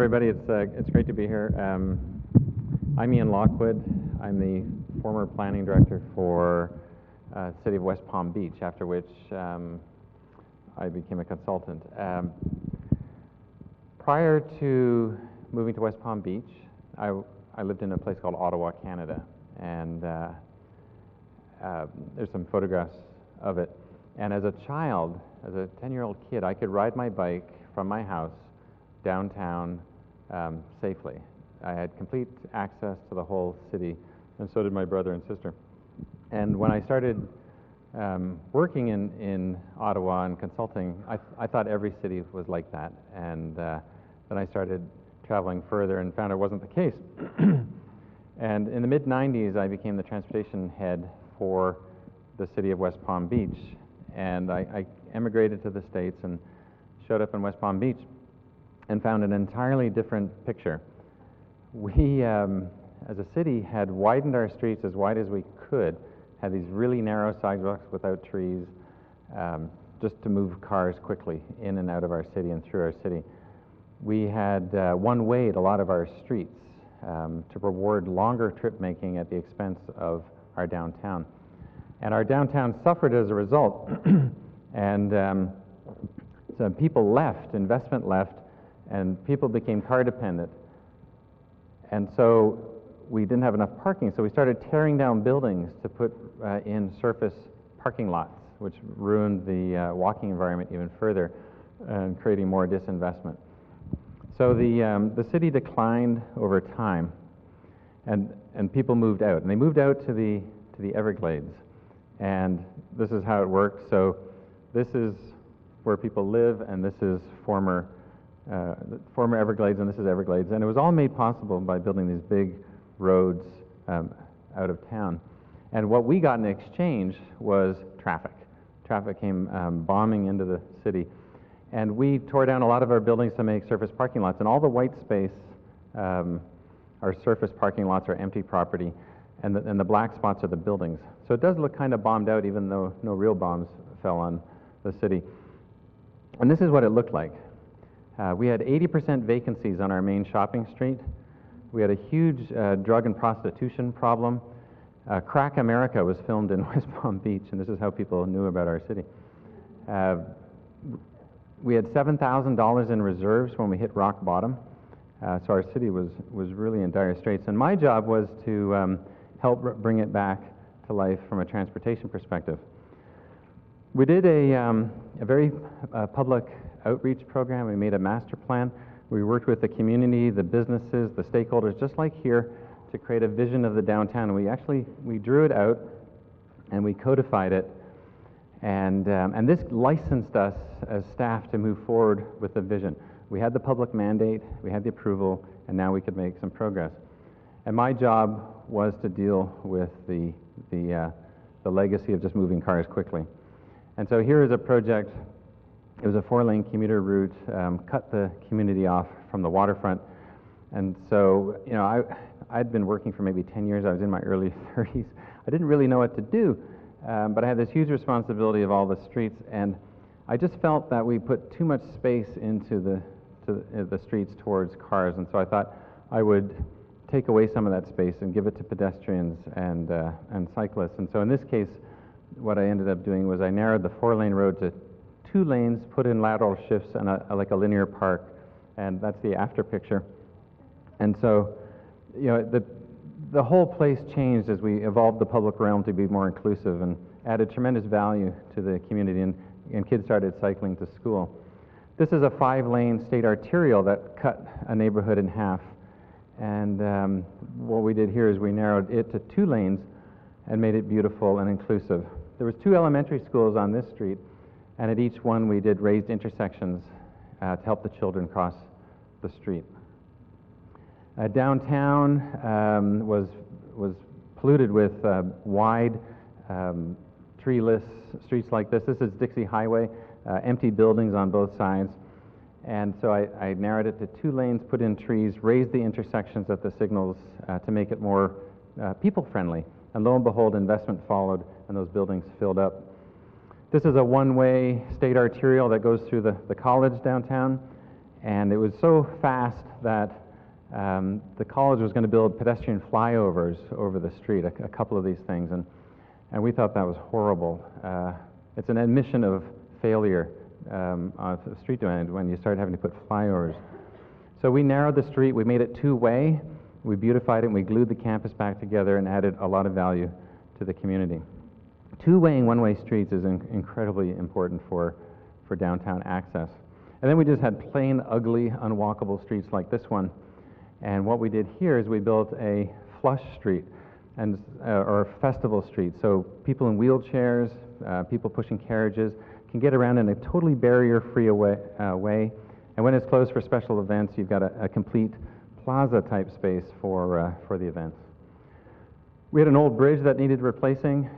everybody. It's great to be here. I'm Ian Lockwood. I'm the former planning director for City of West Palm Beach, after which I became a consultant. Prior to moving to West Palm Beach, I lived in a place called Ottawa, Canada, and there's some photographs of it. And as a child, as a 10-year-old kid, I could ride my bike from my house downtown safely. I had complete access to the whole city, and so did my brother and sister. And when I started working in Ottawa and consulting, I thought every city was like that. And then I started traveling further and found it wasn't the case. And in the mid-90s, I became the transportation head for the city of West Palm Beach. And I emigrated to the States and showed up in West Palm Beach and found an entirely different picture. We, as a city, had widened our streets as wide as we could, had these really narrow sidewalks without trees, just to move cars quickly in and out of our city and through our city. We had one-wayed a lot of our streets to reward longer trip making at the expense of our downtown. And our downtown suffered as a result. And so people left, investment left, and people became car dependent. And so we didn't have enough parking, so we started tearing down buildings to put in surface parking lots, which ruined the walking environment even further and creating more disinvestment. So the city declined over time, and people moved out, and they moved out to the Everglades. And this is how it worked. So this is where people live, and this is former Everglades, and this is Everglades. And it was all made possible by building these big roads out of town. And what we got in exchange was traffic. Traffic came bombing into the city. And we tore down a lot of our buildings to make surface parking lots. And all the white space, our surface parking lots, are empty property. And the black spots are the buildings. So it does look kind of bombed out, even though no real bombs fell on the city. And this is what it looked like. We had 80% vacancies on our main shopping street. We had a huge drug and prostitution problem. Crack America was filmed in West Palm Beach, and this is how people knew about our city. We had $7,000 in reserves when we hit rock bottom. So our city was really in dire straits. And my job was to help bring it back to life from a transportation perspective. We did a very public outreach program. We made a master plan. We worked with the community, the businesses, the stakeholders, just like here, to create a vision of the downtown. And we drew it out and we codified it. And this licensed us as staff to move forward with the vision. We had the public mandate, we had the approval, and now we could make some progress. And my job was to deal with the legacy of just moving cars quickly. And so here is a project. It was a 4-lane commuter route, cut the community off from the waterfront. And so, you know, I'd been working for maybe 10 years. I was in my early 30s. I didn't really know what to do, but I had this huge responsibility of all the streets, and I just felt that we put too much space into the streets towards cars, and so I thought I would take away some of that space and give it to pedestrians and cyclists. And so in this case, what I ended up doing was I narrowed the 4-lane road to 2 lanes, put in lateral shifts and like a linear park, and that's the after picture. And so, you know, the whole place changed as we evolved the public realm to be more inclusive and added tremendous value to the community, and kids started cycling to school. This is a 5-lane state arterial that cut a neighborhood in half. And what we did here is we narrowed it to 2 lanes and made it beautiful and inclusive. There was 2 elementary schools on this street, and at each one we did raised intersections to help the children cross the street. Downtown was polluted with wide, treeless streets like this. This is Dixie Highway, empty buildings on both sides. And so I narrowed it to 2 lanes, put in trees, raised the intersections at the signals to make it more people-friendly. And lo and behold, investment followed, and those buildings filled up. This is a one-way state arterial that goes through the college downtown. And it was so fast that the college was going to build pedestrian flyovers over the street, a couple of these things, and we thought that was horrible. It's an admission of failure of street design when you start having to put flyovers. So we narrowed the street, we made it two-way, we beautified it, and we glued the campus back together and added a lot of value to the community. Two-way and one-way streets is incredibly important for downtown access. And then we just had plain, ugly, unwalkable streets like this one. And what we did here is we built a flush street, and or festival street. So people in wheelchairs, people pushing carriages can get around in a totally barrier-free way. And when it's closed for special events, you've got a complete plaza-type space for the events. We had an old bridge that needed replacing.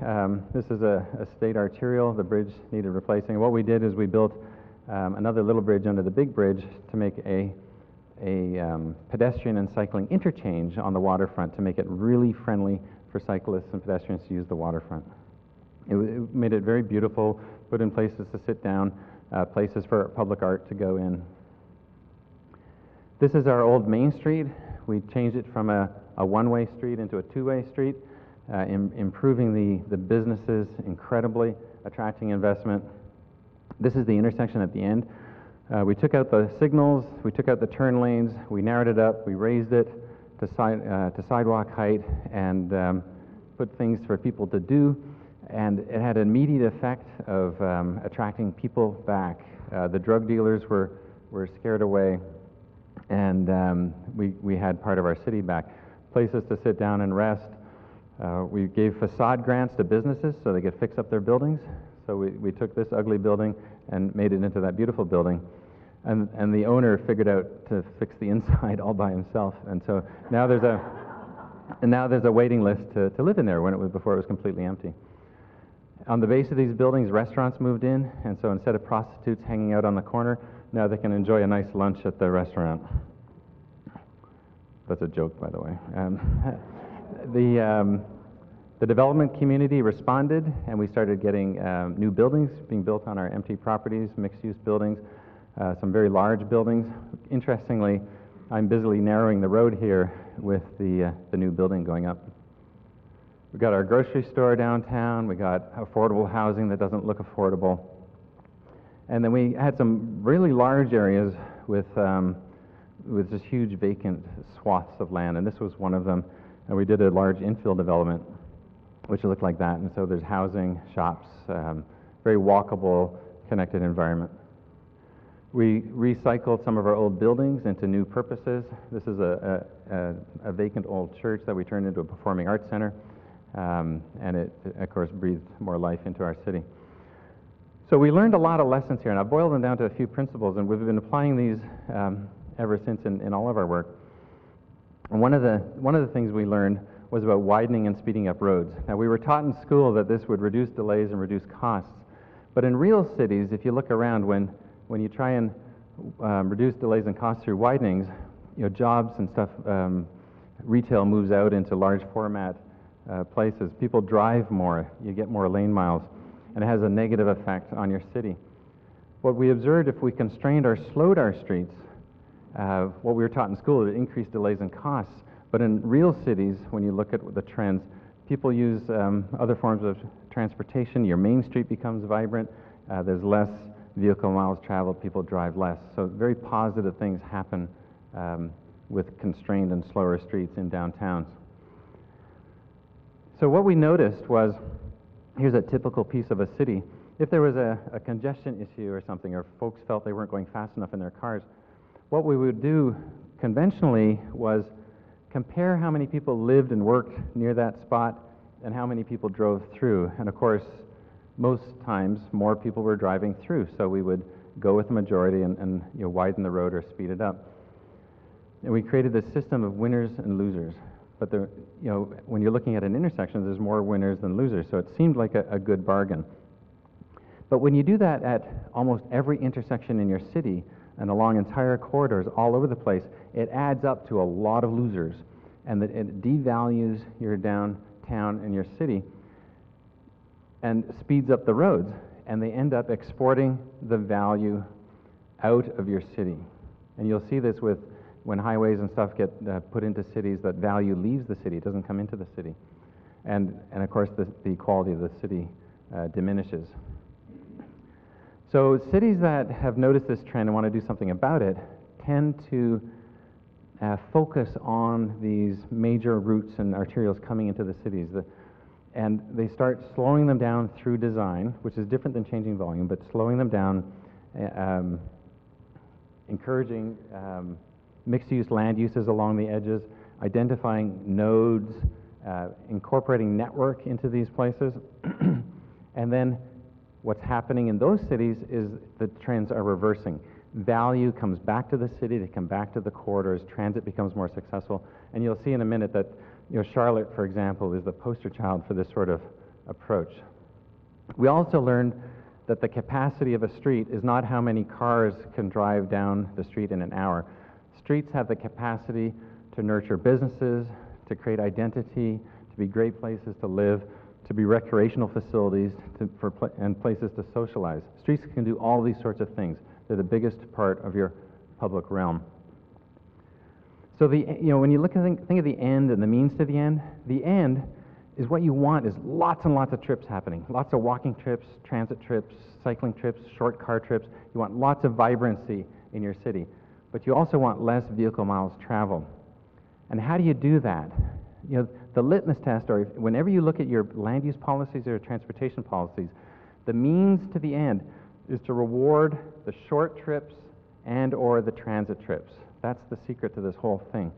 This is a state arterial. The bridge needed replacing. What we did is we built another little bridge under the big bridge to make a pedestrian and cycling interchange on the waterfront to make it really friendly for cyclists and pedestrians to use the waterfront. It made it very beautiful, put in places to sit down, places for public art to go in. This is our old Main Street. We changed it from a one-way street into a two-way street, improving the businesses incredibly, attracting investment. This is the intersection at the end. We took out the signals, we took out the turn lanes, we narrowed it up, we raised it to sidewalk height, and put things for people to do, and it had an immediate effect of attracting people back. The drug dealers were scared away, and we had part of our city back. Places to sit down and rest. We gave facade grants to businesses so they could fix up their buildings. So we took this ugly building and made it into that beautiful building. And the owner figured out to fix the inside all by himself. And so now there's a waiting list to live in there before it was completely empty. On the base of these buildings, restaurants moved in, and so instead of prostitutes hanging out on the corner, now they can enjoy a nice lunch at the restaurant. That's a joke, by the way. The development community responded, and we started getting new buildings being built on our empty properties, mixed-use buildings, some very large buildings. Interestingly, I'm busily narrowing the road here with the new building going up. We got our grocery store downtown. We got affordable housing that doesn't look affordable. And then we had some really large areas with just huge vacant swaths of land, and this was one of them. And we did a large infill development, which looked like that. And so there's housing, shops, very walkable, connected environment. We recycled some of our old buildings into new purposes. This is a vacant old church that we turned into a performing arts center, and it, of course, breathed more life into our city. So we learned a lot of lessons here, and I've boiled them down to a few principles, and we've been applying these ever since in all of our work. And one of the things we learned was about widening and speeding up roads. Now, we were taught in school that this would reduce delays and reduce costs, but in real cities, if you look around, when you try and reduce delays and costs through widenings, jobs and stuff, retail moves out into large format places. People drive more, you get more lane miles, and it has a negative effect on your city. What we observed, if we constrained or slowed our streets, what we were taught in school, it increased delays and costs. But in real cities, when you look at the trends, people use other forms of transportation. Your main street becomes vibrant. There's less vehicle miles traveled. People drive less. So very positive things happen with constrained and slower streets in downtowns. So what we noticed was, here's a typical piece of a city. If there was a congestion issue or something, or folks felt they weren't going fast enough in their cars, what we would do conventionally was compare how many people lived and worked near that spot and how many people drove through. And of course, most times more people were driving through, so we would go with the majority and widen the road or speed it up. And we created this system of winners and losers. But when you're looking at an intersection, there's more winners than losers, so it seemed like a good bargain. But when you do that at almost every intersection in your city and along entire corridors all over the place, it adds up to a lot of losers, and that it devalues your downtown and your city and speeds up the roads, and they end up exporting the value out of your city. And you'll see this with when highways and stuff get put into cities, that value leaves the city, it doesn't come into the city. And of course, the quality of the city diminishes. So cities that have noticed this trend and want to do something about it tend to focus on these major routes and arterials coming into the cities. And they start slowing them down through design, which is different than changing volume, but slowing them down, encouraging mixed-use land uses along the edges, identifying nodes, incorporating network into these places. And then what's happening in those cities is the trends are reversing. Value comes back to the city, they come back to the corridors, transit becomes more successful, and you'll see in a minute that Charlotte, for example, is the poster child for this sort of approach. We also learned that the capacity of a street is not how many cars can drive down the street in an hour. Streets have the capacity to nurture businesses, to create identity, to be great places to live, to be recreational facilities, and places to socialize. Streets can do all these sorts of things. They're the biggest part of your public realm. So when you think of the end and the means to the end is what you want is lots and lots of trips happening. Lots of walking trips, transit trips, cycling trips, short car trips. You want lots of vibrancy in your city. But you also want less vehicle miles traveled. And how do you do that? The litmus test, or whenever you look at your land use policies or transportation policies, the means to the end is to reward the short trips and or the transit trips. That's the secret to this whole thing.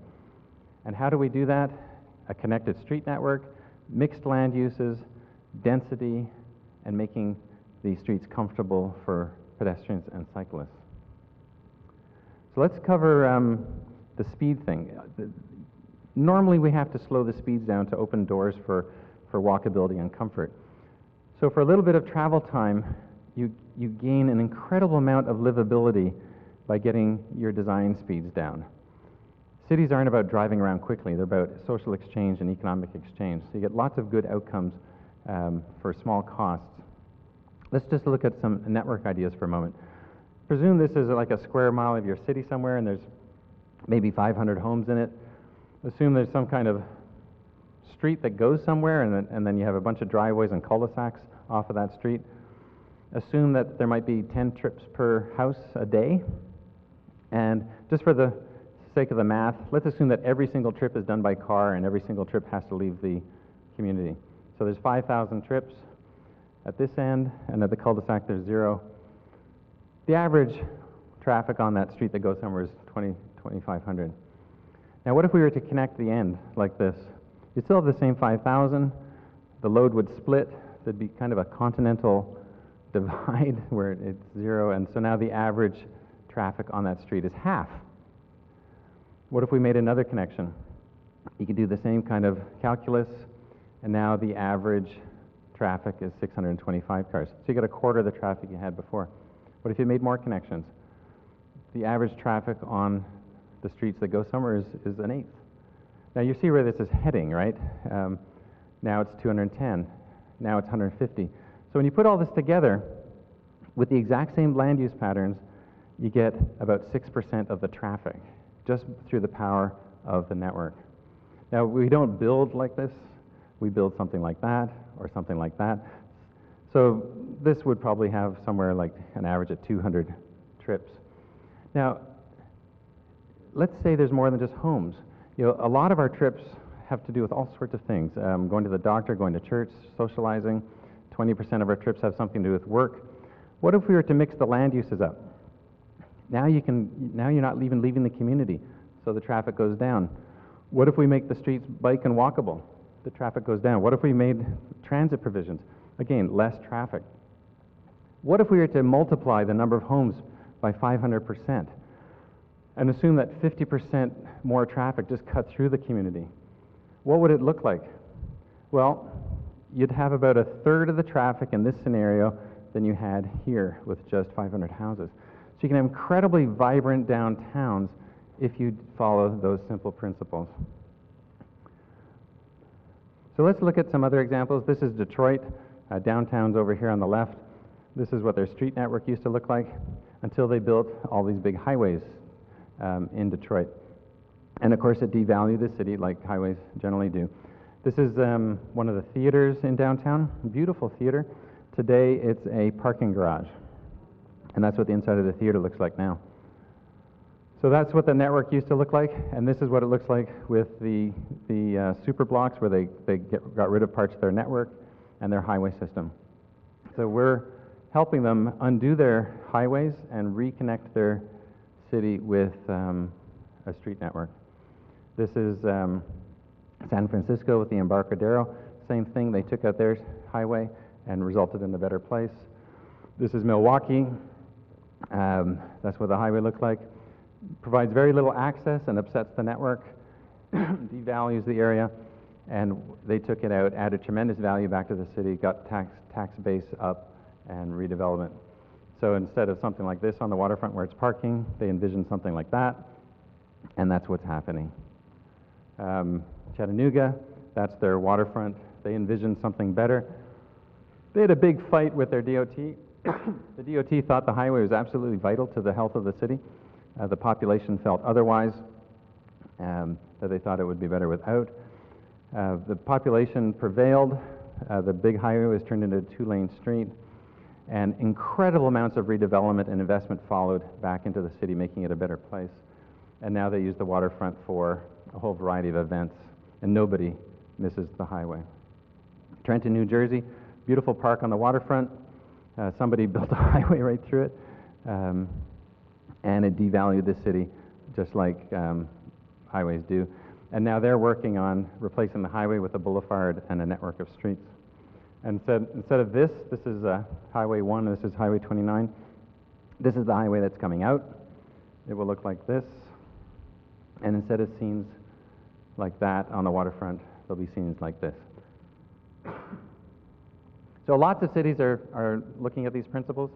And how do we do that? A connected street network, mixed land uses, density, and making the streets comfortable for pedestrians and cyclists. So let's cover the speed thing. Normally we have to slow the speeds down to open doors for walkability and comfort. So for a little bit of travel time, you gain an incredible amount of livability by getting your design speeds down. Cities aren't about driving around quickly, they're about social exchange and economic exchange. So you get lots of good outcomes for small costs. Let's just look at some network ideas for a moment. Presume this is like a square mile of your city somewhere and there's maybe 500 homes in it. Assume there's some kind of street that goes somewhere and then you have a bunch of driveways and cul-de-sacs off of that street. Assume that there might be 10 trips per house a day. And just for the sake of the math, let's assume that every single trip is done by car and every single trip has to leave the community. So there's 5,000 trips at this end, and at the cul-de-sac there's 0. The average traffic on that street that goes somewhere is 2,500. Now what if we were to connect the end like this? You'd still have the same 5,000. The load would split. There'd be kind of a continental divide where it's 0, and so now the average traffic on that street is half. What if we made another connection? You could do the same kind of calculus, and now the average traffic is 625 cars. So you get a quarter of the traffic you had before. What if you made more connections? The average traffic on the streets that go somewhere is an eighth. Now you see where this is heading, right? Now it's 210. Now it's 150. So when you put all this together, with the exact same land use patterns, you get about 6% of the traffic, just through the power of the network. Now, we don't build like this. We build something like that, or something like that. So this would probably have somewhere like an average of 200 trips. Now, let's say there's more than just homes. A lot of our trips have to do with all sorts of things. Going to the doctor, going to church, socializing. 20% of our trips have something to do with work. What if we were to mix the land uses up? Now you're not even leaving the community, so the traffic goes down. What if we make the streets bike and walkable? The traffic goes down. What if we made transit provisions? Again, less traffic. What if we were to multiply the number of homes by 500% and assume that 50% more traffic just cut through the community? What would it look like? Well, you'd have about a third of the traffic in this scenario than you had here with just 500 houses. So you can have incredibly vibrant downtowns if you follow those simple principles. So let's look at some other examples. This is Detroit. Downtown's over here on the left. This is what their street network used to look like until they built all these big highways in Detroit. And of course, it devalued the city like highways generally do. This is one of the theaters in downtown, beautiful theater. Today, it's a parking garage. And that's what the inside of the theater looks like now. So that's what the network used to look like, and this is what it looks like with the super blocks where they got rid of parts of their network and their highway system. So we're helping them undo their highways and reconnect their city with a street network. This is San Francisco with the Embarcadero. Same thing, they took out their highway and resulted in a better place. This is Milwaukee. That's what the highway looks like. Provides very little access and upsets the network, devalues the area, and they took it out, added tremendous value back to the city, got tax base up, and redevelopment. So instead of something like this on the waterfront where it's parking, they envisioned something like that, and that's what's happening. Chattanooga, that's their waterfront. They envisioned something better. They had a big fight with their DOT. The DOT thought the highway was absolutely vital to the health of the city. The population felt otherwise, that they thought it would be better without. The population prevailed. The big highway was turned into a two-lane street, and incredible amounts of redevelopment and investment followed back into the city, making it a better place. And now they use the waterfront for a whole variety of events, and nobody misses the highway. Trenton, New Jersey, beautiful park on the waterfront. Somebody built a highway right through it. And it devalued the city, just like highways do. And now they're working on replacing the highway with a boulevard and a network of streets. And instead of this is Highway 1, this is Highway 29. This is the highway that's coming out. It will look like this. And instead of scenes like that on the waterfront, there'll be scenes like this. So lots of cities are looking at these principles.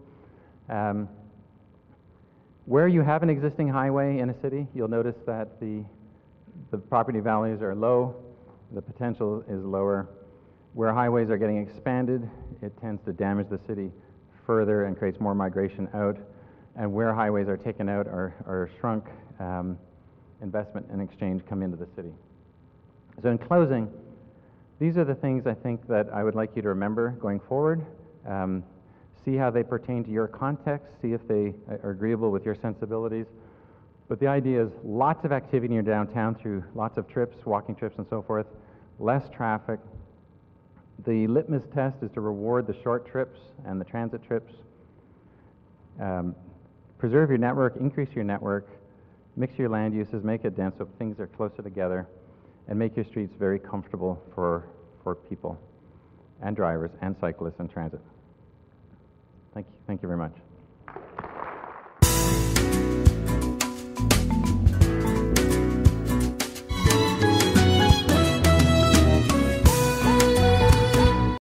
Where you have an existing highway in a city, you'll notice that the property values are low, the potential is lower. Where highways are getting expanded, it tends to damage the city further and creates more migration out. And where highways are taken out or shrunk, investment and exchange come into the city. So in closing, these are the things I think that I would like you to remember going forward. See how they pertain to your context, see if they are agreeable with your sensibilities. But the idea is lots of activity in your downtown through lots of trips, walking trips and so forth, less traffic. The litmus test is to reward the short trips and the transit trips. Preserve your network, increase your network, mix your land uses, make it dense so things are closer together, and make your streets very comfortable for people and drivers and cyclists and transit. Thank you very much.